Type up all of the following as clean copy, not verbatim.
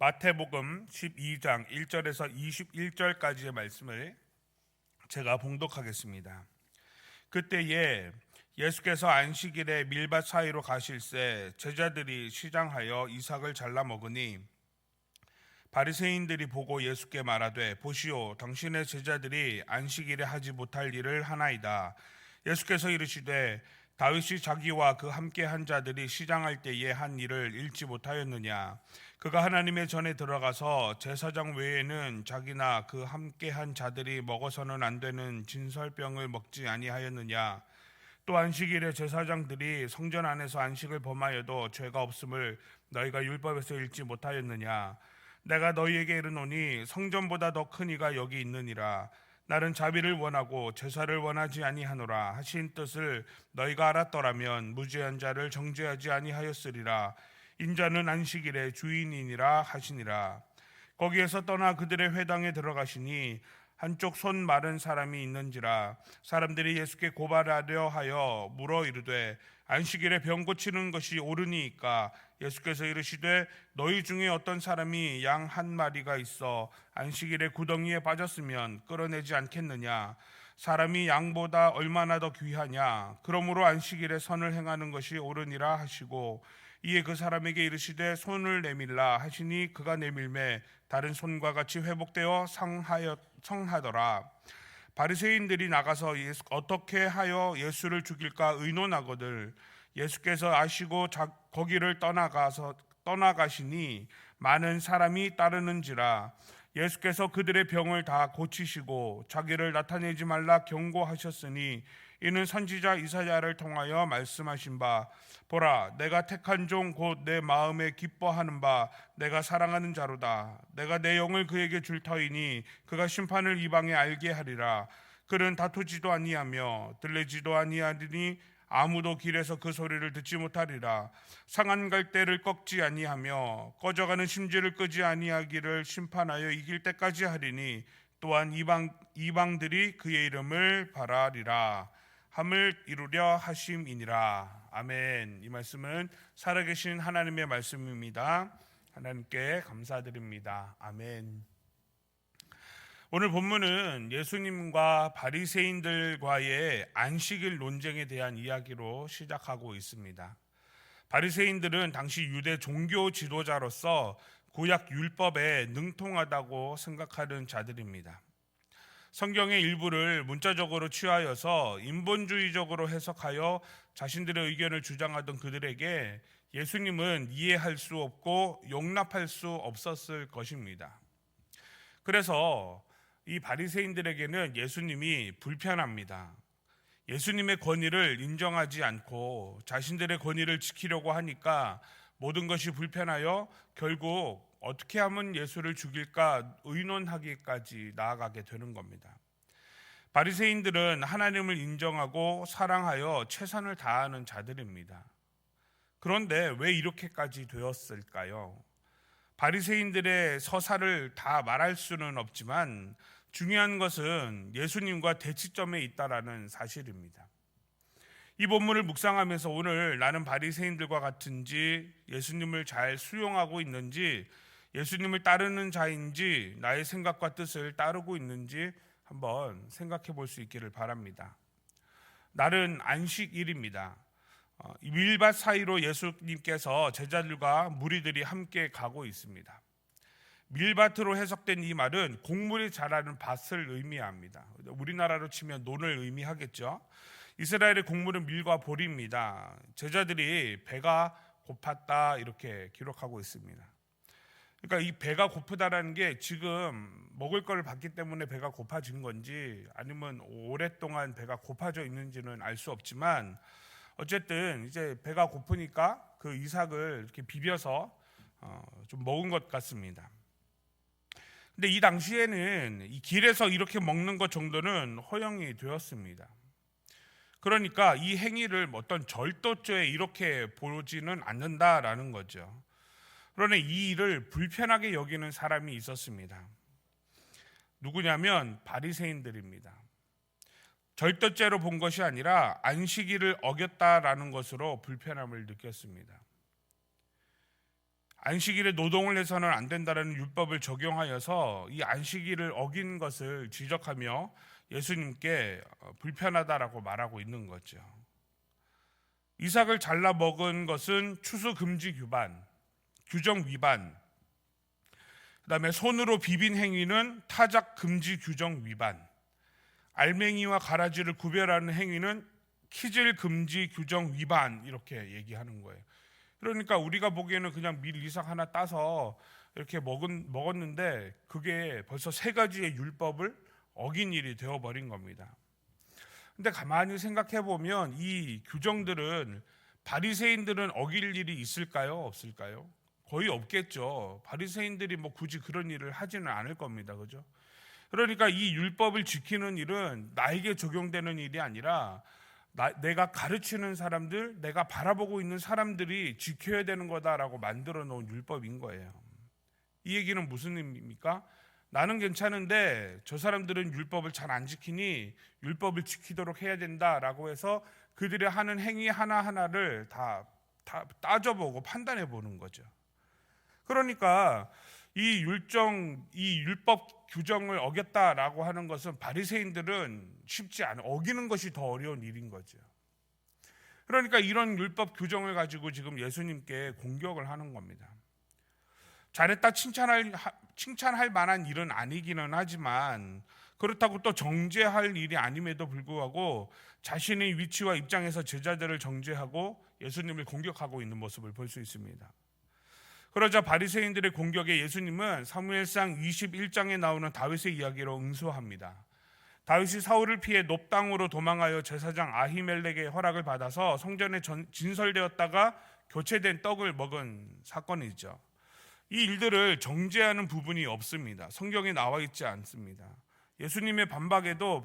마태복음 12장 1절에서 21절까지의 말씀을 제가 봉독하겠습니다. 그때에 예수께서 안식일에 밀밭 사이로 가실새 제자들이 시장하여 이삭을 잘라 먹으니 바리새인들이 보고 예수께 말하되 보시오 당신의 제자들이 안식일에 하지 못할 일을 하나이다. 예수께서 이르시되 다윗이 자기와 그 함께 한 자들이 시장할 때에 한 일을 읽지 못하였느냐. 그가 하나님의 전에 들어가서 제사장 외에는 자기나 그 함께 한 자들이 먹어서는 안 되는 진설병을 먹지 아니하였느냐. 또 안식일에 제사장들이 성전 안에서 안식을 범하여도 죄가 없음을 너희가 율법에서 읽지 못하였느냐. 내가 너희에게 이르노니 성전보다 더 큰 이가 여기 있느니라. 나는 자비를 원하고 제사를 원하지 아니하노라 하신 뜻을 너희가 알았더라면 무죄한 자를 정죄하지 아니하였으리라. 인자는 안식일의 주인이니라 하시니라. 거기에서 떠나 그들의 회당에 들어가시니 한쪽 손 마른 사람이 있는지라. 사람들이 예수께 고발하려 하여 물어 이르되 안식일에 병 고치는 것이 옳으니이까. 예수께서 이르시되 너희 중에 어떤 사람이 양 한 마리가 있어 안식일에 구덩이에 빠졌으면 끌어내지 않겠느냐. 사람이 양보다 얼마나 더 귀하냐. 그러므로 안식일에 선을 행하는 것이 옳으니라 하시고 이에 그 사람에게 이르시되 손을 내밀라 하시니 그가 내밀매 다른 손과 같이 회복되어 성하더라. 바리새인들이 나가서 어떻게 하여 예수를 죽일까 의논하거늘 예수께서 아시고 거기를 떠나가시니 많은 사람이 따르는지라. 예수께서 그들의 병을 다 고치시고 자기를 나타내지 말라 경고하셨으니 이는 선지자 이사야를 통하여 말씀하신 바 보라 내가 택한 종 곧 내 마음에 기뻐하는 바 내가 사랑하는 자로다. 내가 내 영을 그에게 줄 터이니 그가 심판을 이방에 알게 하리라. 그는 다투지도 아니하며 들리지도 아니하리니 아무도 길에서 그 소리를 듣지 못하리라. 상한 갈대를 꺾지 아니하며 꺼져가는 심지를 끄지 아니하기를 심판하여 이길 때까지 하리니 또한 이방들이 그의 이름을 바라리라 함을 이루려 하심이니라. 아멘. 이 말씀은 살아계신 하나님의 말씀입니다. 하나님께 감사드립니다. 아멘. 오늘 본문은 예수님과 바리새인들과의 안식일 논쟁에 대한 이야기로 시작하고 있습니다. 바리새인들은 당시 유대 종교 지도자로서 구약 율법에 능통하다고 생각하는 자들입니다. 성경의 일부를 문자적으로 취하여서 인본주의적으로 해석하여 자신들의 의견을 주장하던 그들에게 예수님은 이해할 수 없고 용납할 수 없었을 것입니다. 그래서 이 바리새인들에게는 예수님이 불편합니다. 예수님의 권위를 인정하지 않고 자신들의 권위를 지키려고 하니까 모든 것이 불편하여 결국 어떻게 하면 예수를 죽일까 의논하기까지 나아가게 되는 겁니다. 바리새인들은 하나님을 인정하고 사랑하여 최선을 다하는 자들입니다. 그런데 왜 이렇게까지 되었을까요? 바리새인들의 서사를 다 말할 수는 없지만 중요한 것은 예수님과 대치점에 있다라는 사실입니다. 이 본문을 묵상하면서 오늘 나는 바리새인들과 같은지 예수님을 잘 수용하고 있는지 예수님을 따르는 자인지 나의 생각과 뜻을 따르고 있는지 한번 생각해 볼 수 있기를 바랍니다. 날은 안식일입니다. 밀밭 사이로 예수님께서 제자들과 무리들이 함께 가고 있습니다. 밀밭으로 해석된 이 말은 곡물이 자라는 밭을 의미합니다. 우리나라로 치면 논을 의미하겠죠. 이스라엘의 곡물은 밀과 보리입니다. 제자들이 배가 고팠다 이렇게 기록하고 있습니다. 그러니까 이 배가 고프다라는 게 지금 먹을 거를 받기 때문에 배가 고파진 건지 아니면 오랫동안 배가 고파져 있는지는 알 수 없지만 어쨌든 이제 배가 고프니까 그 이삭을 이렇게 비벼서 좀 먹은 것 같습니다. 근데 이 당시에는 이 길에서 이렇게 먹는 것 정도는 허용이 되었습니다. 그러니까 이 행위를 어떤 절도죄에 이렇게 보지는 않는다라는 거죠. 그러나 이 일을 불편하게 여기는 사람이 있었습니다. 누구냐면 바리새인들입니다. 절도죄로 본 것이 아니라 안식일을 어겼다라는 것으로 불편함을 느꼈습니다. 안식일에 노동을 해서는 안 된다는 율법을 적용하여서 이 안식일을 어긴 것을 지적하며 예수님께 불편하다라고 말하고 있는 거죠. 이삭을 잘라 먹은 것은 추수 금지 규정 위반. 그다음에 손으로 비빈 행위는 타작 금지 규정 위반. 알맹이와 가라지를 구별하는 행위는 키질 금지 규정 위반, 이렇게 얘기하는 거예요. 그러니까 우리가 보기에는 그냥 밀 이삭 하나 따서 이렇게 먹었는데 그게 벌써 3가지의 율법을 어긴 일이 되어버린 겁니다. 근데 가만히 생각해 보면 이 규정들은 바리새인들은 어길 일이 있을까요? 없을까요? 거의 없겠죠. 바리새인들이 뭐 굳이 그런 일을 하지는 않을 겁니다. 그죠? 그러니까 이 율법을 지키는 일은 나에게 적용되는 일이 아니라 내가 가르치는 사람들, 내가 바라보고 있는 사람들이 지켜야 되는 거다라고 만들어 놓은 율법인 거예요. 이 얘기는 무슨 의미입니까? 나는 괜찮은데 저 사람들은 율법을 잘 안 지키니 율법을 지키도록 해야 된다라고 해서 그들이 하는 행위 하나하나를 다 따져보고 판단해 보는 거죠. 그러니까 이 율법 규정을 어겼다라고 하는 것은 바리새인들은 쉽지 않아, 어기는 것이 더 어려운 일인 거죠. 그러니까 이런 율법 규정을 가지고 지금 예수님께 공격을 하는 겁니다. 잘했다 칭찬할 만한 일은 아니기는 하지만 그렇다고 또 정죄할 일이 아님에도 불구하고 자신의 위치와 입장에서 제자들을 정죄하고 예수님을 공격하고 있는 모습을 볼 수 있습니다. 그러자 바리새인들의 공격에 예수님은 사무엘상 21장에 나오는 다윗의 이야기로 응수합니다. 다윗이 사울을 피해 높 땅으로 도망하여 제사장 아히멜렉의 허락을 받아서 성전에 진설되었다가 교체된 떡을 먹은 사건이죠. 이 일들을 정죄하는 부분이 없습니다. 성경에 나와 있지 않습니다. 예수님의 반박에도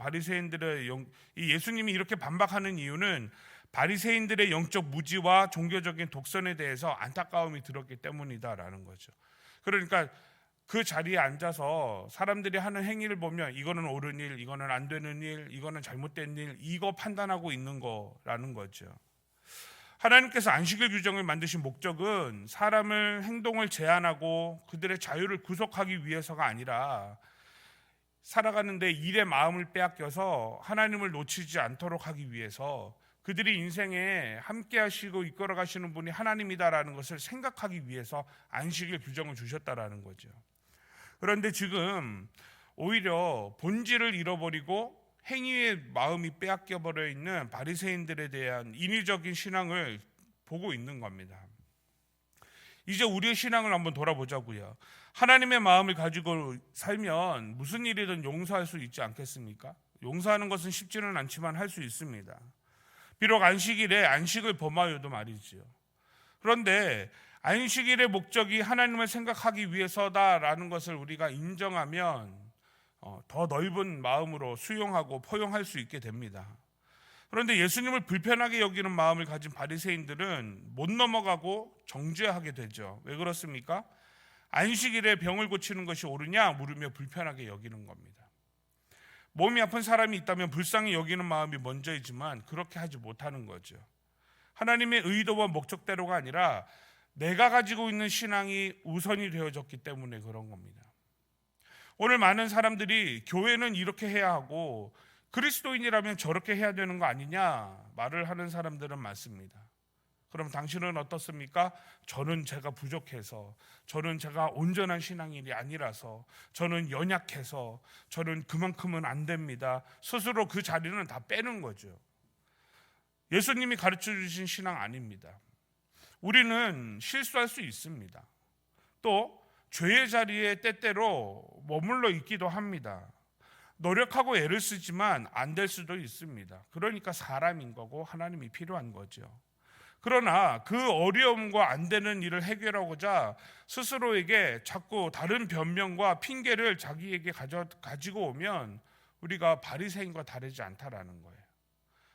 예수님이 이렇게 반박하는 이유는 바리새인들의 영적 무지와 종교적인 독선에 대해서 안타까움이 들었기 때문이다라는 거죠. 그러니까 그 자리에 앉아서 사람들이 하는 행위를 보면 이거는 옳은 일, 이거는 안 되는 일, 이거는 잘못된 일, 이거 판단하고 있는 거라는 거죠. 하나님께서 안식일 규정을 만드신 목적은 사람을 행동을 제한하고 그들의 자유를 구속하기 위해서가 아니라 살아가는데 일의 마음을 빼앗겨서 하나님을 놓치지 않도록 하기 위해서 그들이 인생에 함께 하시고 이끌어 가시는 분이 하나님이다라는 것을 생각하기 위해서 안식일 규정을 주셨다라는 거죠. 그런데 지금 오히려 본질을 잃어버리고 행위의 마음이 빼앗겨 버려 있는 바리새인들에 대한 인위적인 신앙을 보고 있는 겁니다. 이제 우리의 신앙을 한번 돌아보자고요. 하나님의 마음을 가지고 살면 무슨 일이든 용서할 수 있지 않겠습니까? 용서하는 것은 쉽지는 않지만 할 수 있습니다. 비록 안식일에 안식을 범하여도 말이지요. 그런데 안식일의 목적이 하나님을 생각하기 위해서다라는 것을 우리가 인정하면 더 넓은 마음으로 수용하고 포용할 수 있게 됩니다. 그런데 예수님을 불편하게 여기는 마음을 가진 바리새인들은 못 넘어가고 정죄하게 되죠. 왜 그렇습니까? 안식일에 병을 고치는 것이 옳으냐 물으며 불편하게 여기는 겁니다. 몸이 아픈 사람이 있다면 불쌍히 여기는 마음이 먼저이지만 그렇게 하지 못하는 거죠. 하나님의 의도와 목적대로가 아니라 내가 가지고 있는 신앙이 우선이 되어졌기 때문에 그런 겁니다. 오늘 많은 사람들이 교회는 이렇게 해야 하고 그리스도인이라면 저렇게 해야 되는 거 아니냐 말을 하는 사람들은 많습니다. 그럼 당신은 어떻습니까? 저는 제가 부족해서, 저는 제가 온전한 신앙인이 아니라서, 저는 연약해서, 저는 그만큼은 안 됩니다. 스스로 그 자리는 다 빼는 거죠. 예수님이 가르쳐 주신 신앙 아닙니다. 우리는 실수할 수 있습니다. 또 죄의 자리에 때때로 머물러 있기도 합니다. 노력하고 애를 쓰지만 안 될 수도 있습니다. 그러니까 사람인 거고 하나님이 필요한 거죠. 그러나 그 어려움과 안 되는 일을 해결하고자 스스로에게 자꾸 다른 변명과 핑계를 자기에게 가지고 오면 우리가 바리새인과 다르지 않다라는 거예요.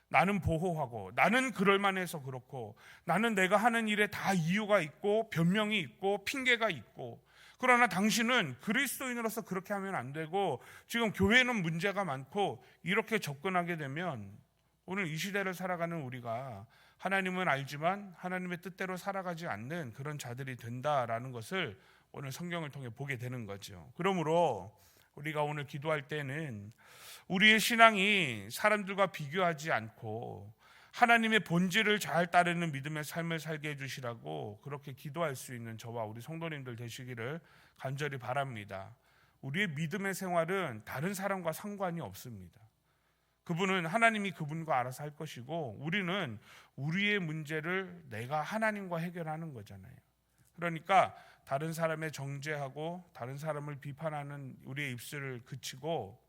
나는 보호하고 나는 그럴만해서 그렇고 나는 내가 하는 일에 다 이유가 있고 변명이 있고 핑계가 있고 그러나 당신은 그리스도인으로서 그렇게 하면 안 되고 지금 교회는 문제가 많고 이렇게 접근하게 되면 오늘 이 시대를 살아가는 우리가 하나님은 알지만 하나님의 뜻대로 살아가지 않는 그런 자들이 된다라는 것을 오늘 성경을 통해 보게 되는 거죠. 그러므로 우리가 오늘 기도할 때는 우리의 신앙이 사람들과 비교하지 않고 하나님의 본질을 잘 따르는 믿음의 삶을 살게 해주시라고 그렇게 기도할 수 있는 저와 우리 성도님들 되시기를 간절히 바랍니다. 우리의 믿음의 생활은 다른 사람과 상관이 없습니다. 그분은 하나님이 그분과 알아서 할 것이고 우리는 우리의 문제를 내가 하나님과 해결하는 거잖아요. 그러니까 다른 사람의 정죄하고 다른 사람을 비판하는 우리의 입술을 그치고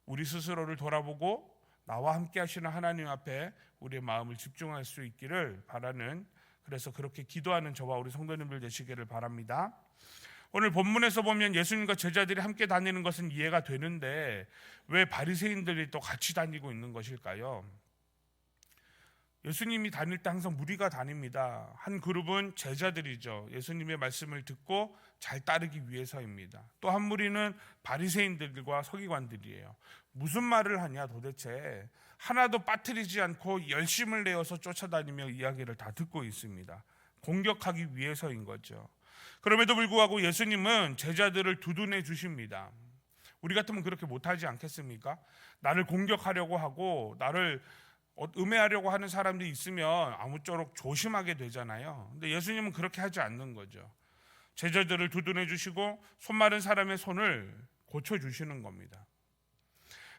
우리 스스로를 돌아보고 나와 함께 하시는 하나님 앞에 우리의 마음을 집중할 수 있기를 바라는, 그래서 그렇게 기도하는 저와 우리 성도님들 되시기를 바랍니다. 오늘 본문에서 보면 예수님과 제자들이 함께 다니는 것은 이해가 되는데 왜 바리새인들이 또 같이 다니고 있는 것일까요? 예수님이 다닐 때 항상 무리가 다닙니다. 한 그룹은 제자들이죠. 예수님의 말씀을 듣고 잘 따르기 위해서입니다. 또 한 무리는 바리새인들과 서기관들이에요. 무슨 말을 하냐 도대체, 하나도 빠뜨리지 않고 열심을 내어서 쫓아다니며 이야기를 다 듣고 있습니다. 공격하기 위해서인 거죠. 그럼에도 불구하고 예수님은 제자들을 두둔해 주십니다. 우리 같으면 그렇게 못하지 않겠습니까? 나를 공격하려고 하고 나를 음해하려고 하는 사람들이 있으면 아무쪼록 조심하게 되잖아요. 근데 예수님은 그렇게 하지 않는 거죠. 제자들을 두둔해 주시고 손 마른 사람의 손을 고쳐주시는 겁니다.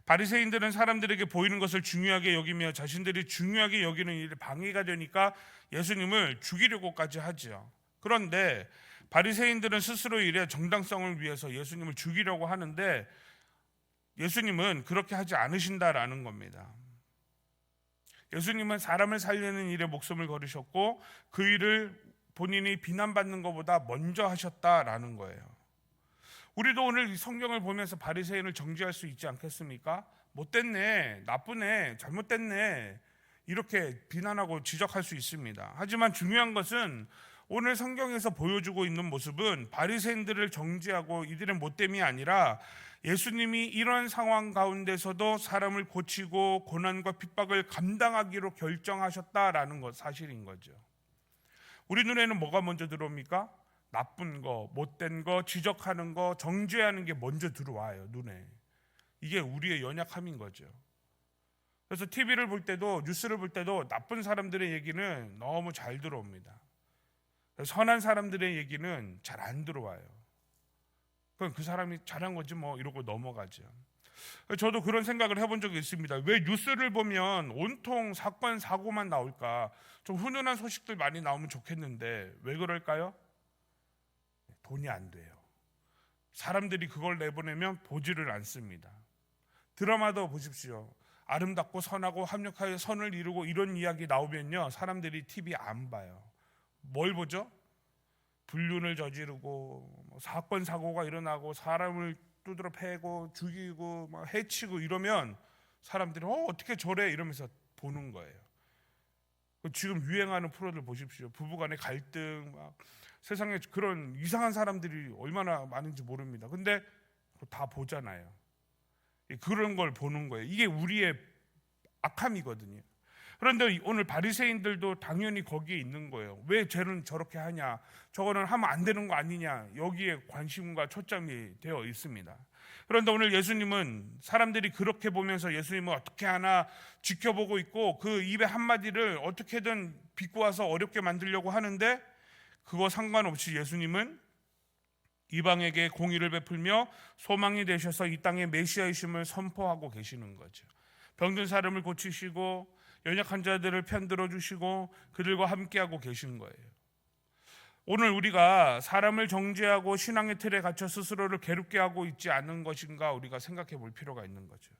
바리새인들은 사람들에게 보이는 것을 중요하게 여기며 자신들이 중요하게 여기는 일에 방해가 되니까 예수님을 죽이려고까지 하죠. 그런데 바리새인들은 스스로의 일의 정당성을 위해서 예수님을 죽이려고 하는데 예수님은 그렇게 하지 않으신다라는 겁니다. 예수님은 사람을 살리는 일에 목숨을 걸으셨고 그 일을 본인이 비난받는 것보다 먼저 하셨다라는 거예요. 우리도 오늘 성경을 보면서 바리새인을 정죄할 수 있지 않겠습니까? 못됐네, 나쁘네, 잘못됐네 이렇게 비난하고 지적할 수 있습니다. 하지만 중요한 것은 오늘 성경에서 보여주고 있는 모습은 바리새인들을 정죄하고 이들의 못됨이 아니라 예수님이 이런 상황 가운데서도 사람을 고치고 고난과 핍박을 감당하기로 결정하셨다라는 것, 사실인 거죠. 우리 눈에는 뭐가 먼저 들어옵니까? 나쁜 거, 못된 거, 지적하는 거, 정죄하는 게 먼저 들어와요, 눈에. 이게 우리의 연약함인 거죠. 그래서 TV를 볼 때도, 뉴스를 볼 때도 나쁜 사람들의 얘기는 너무 잘 들어옵니다. 선한 사람들의 얘기는 잘 안 들어와요. 그럼 그 사람이 잘한 거지 뭐 이러고 넘어가죠. 저도 그런 생각을 해본 적이 있습니다. 왜 뉴스를 보면 온통 사건 사고만 나올까? 좀 훈훈한 소식들 많이 나오면 좋겠는데 왜 그럴까요? 돈이 안 돼요. 사람들이 그걸 내보내면 보지를 않습니다. 드라마도 보십시오. 아름답고 선하고 합력하여 선을 이루고 이런 이야기 나오면요, 사람들이 TV 안 봐요. 뭘 보죠? 불륜을 저지르고 사건 사고가 일어나고 사람을 두드러 패고 죽이고 막 해치고 이러면 사람들이 어떻게 저래 이러면서 보는 거예요. 지금 유행하는 프로들 보십시오. 부부간의 갈등, 막 세상에 그런 이상한 사람들이 얼마나 많은지 모릅니다. 근데 다 보잖아요. 그런 걸 보는 거예요. 이게 우리의 악함이거든요. 그런데 오늘 바리새인들도 당연히 거기에 있는 거예요. 왜 쟤는 저렇게 하냐, 저거는 하면 안 되는 거 아니냐, 여기에 관심과 초점이 되어 있습니다. 그런데 오늘 예수님은 사람들이 그렇게 보면서 예수님은 어떻게 하나 지켜보고 있고 그 입의 한마디를 어떻게든 비꼬아서 어렵게 만들려고 하는데 그거 상관없이 예수님은 이방에게 공의를 베풀며 소망이 되셔서 이 땅의 메시아이심을 선포하고 계시는 거죠. 병든 사람을 고치시고 연약한 자들을 편들어 주시고 그들과 함께하고 계신 거예요. 오늘 우리가 사람을 정죄하고 신앙의 틀에 갇혀 스스로를 괴롭게 하고 있지 않은 것인가 우리가 생각해 볼 필요가 있는 거죠.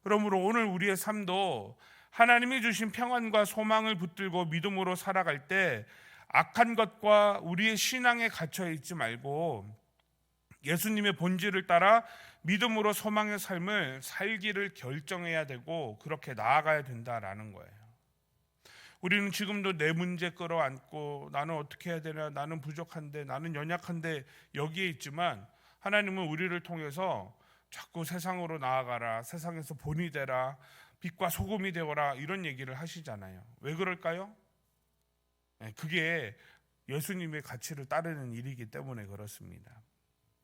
그러므로 오늘 우리의 삶도 하나님이 주신 평안과 소망을 붙들고 믿음으로 살아갈 때 악한 것과 우리의 신앙에 갇혀 있지 말고 예수님의 본질을 따라 믿음으로 소망의 삶을 살기를 결정해야 되고 그렇게 나아가야 된다라는 거예요. 우리는 지금도 내 문제 끌어안고 나는 어떻게 해야 되나, 나는 부족한데, 나는 연약한데 여기에 있지만 하나님은 우리를 통해서 자꾸 세상으로 나아가라, 세상에서 본이 되라, 빛과 소금이 되어라 이런 얘기를 하시잖아요. 왜 그럴까요? 그게 예수님의 가치를 따르는 일이기 때문에 그렇습니다.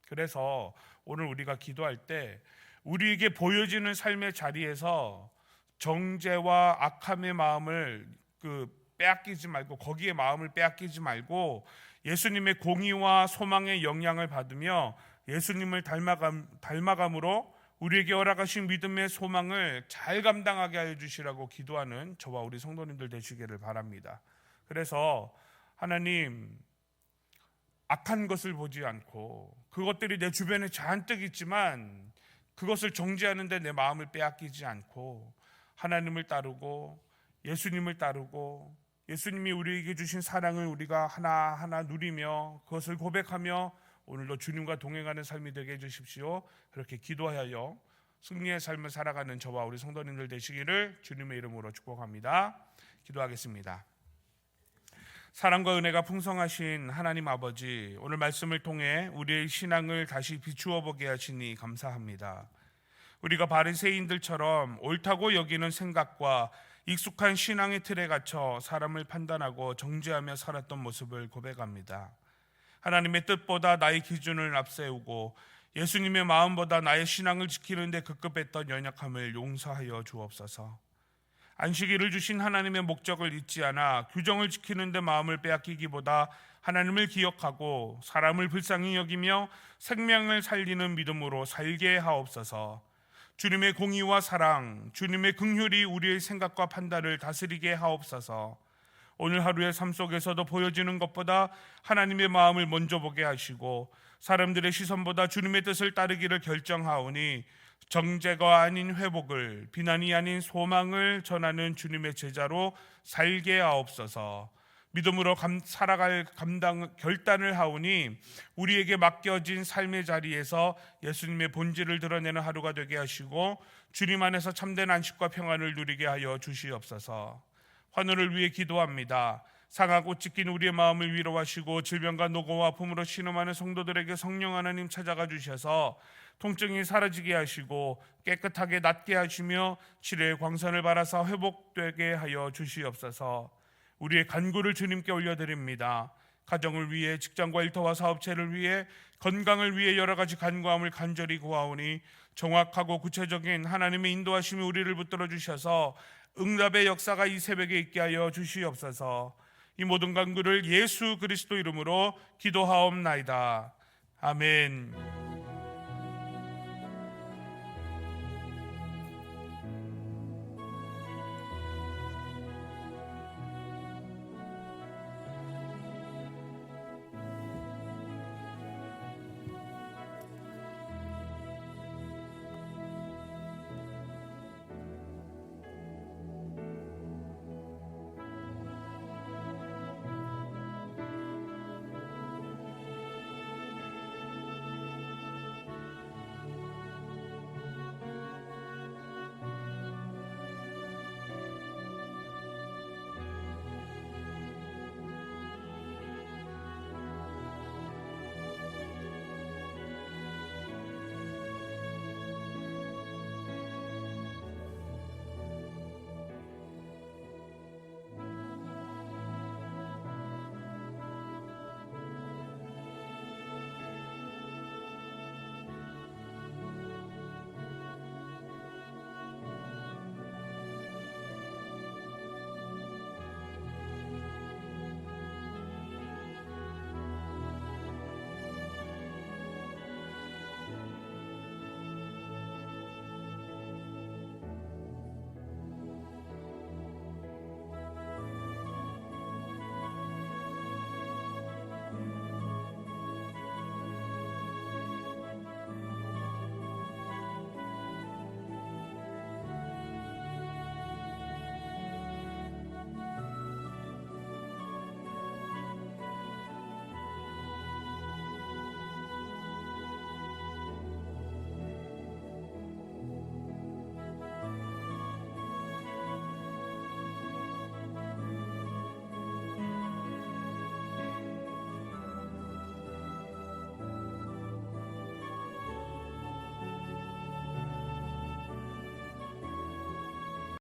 그래서 오늘 우리가 기도할 때 우리에게 보여지는 삶의 자리에서 정죄와 악함의 마음을 빼앗기지 말고, 거기에 마음을 빼앗기지 말고 예수님의 공의와 소망의 영향을 받으며 예수님을 닮아감으로 우리에게 허락하신 믿음의 소망을 잘 감당하게 하여 주시라고 기도하는 저와 우리 성도님들 되시기를 바랍니다. 그래서 하나님, 악한 것을 보지 않고 그것들이 내 주변에 잔뜩 있지만 그것을 정죄하는데 내 마음을 빼앗기지 않고 하나님을 따르고 예수님을 따르고 예수님이 우리에게 주신 사랑을 우리가 하나하나 누리며 그것을 고백하며 오늘도 주님과 동행하는 삶이 되게 해주십시오. 그렇게 기도하여 승리의 삶을 살아가는 저와 우리 성도님들 되시기를 주님의 이름으로 축복합니다. 기도하겠습니다. 사랑과 은혜가 풍성하신 하나님 아버지, 오늘 말씀을 통해 우리의 신앙을 다시 비추어 보게 하시니 감사합니다. 우리가 바리새인들처럼 옳다고 여기는 생각과 익숙한 신앙의 틀에 갇혀 사람을 판단하고 정죄하며 살았던 모습을 고백합니다. 하나님의 뜻보다 나의 기준을 앞세우고 예수님의 마음보다 나의 신앙을 지키는 데 급급했던 연약함을 용서하여 주옵소서. 안식일을 주신 하나님의 목적을 잊지 않아 규정을 지키는 데 마음을 빼앗기기보다 하나님을 기억하고 사람을 불쌍히 여기며 생명을 살리는 믿음으로 살게 하옵소서. 주님의 공의와 사랑, 주님의 긍휼이 우리의 생각과 판단을 다스리게 하옵소서. 오늘 하루의 삶 속에서도 보여지는 것보다 하나님의 마음을 먼저 보게 하시고 사람들의 시선보다 주님의 뜻을 따르기를 결정하오니 정죄가 아닌 회복을, 비난이 아닌 소망을 전하는 주님의 제자로 살게 하옵소서. 믿음으로 살아갈 결단을 하오니 우리에게 맡겨진 삶의 자리에서 예수님의 본질을 드러내는 하루가 되게 하시고 주님 안에서 참된 안식과 평안을 누리게 하여 주시옵소서. 환우를 위해 기도합니다. 상하고 찢긴 우리의 마음을 위로하시고 질병과 노고와 아픔으로 신음하는 성도들에게 성령 하나님 찾아가 주셔서 통증이 사라지게 하시고 깨끗하게 낫게 하시며 치료의 광선을 바라사 회복되게 하여 주시옵소서. 우리의 간구를 주님께 올려드립니다. 가정을 위해, 직장과 일터와 사업체를 위해, 건강을 위해 여러 가지 간구함을 간절히 구하오니 정확하고 구체적인 하나님의 인도하심이 우리를 붙들어 주셔서 응답의 역사가 이 새벽에 있게 하여 주시옵소서. 이 모든 간구를 예수 그리스도 이름으로 기도하옵나이다. 아멘.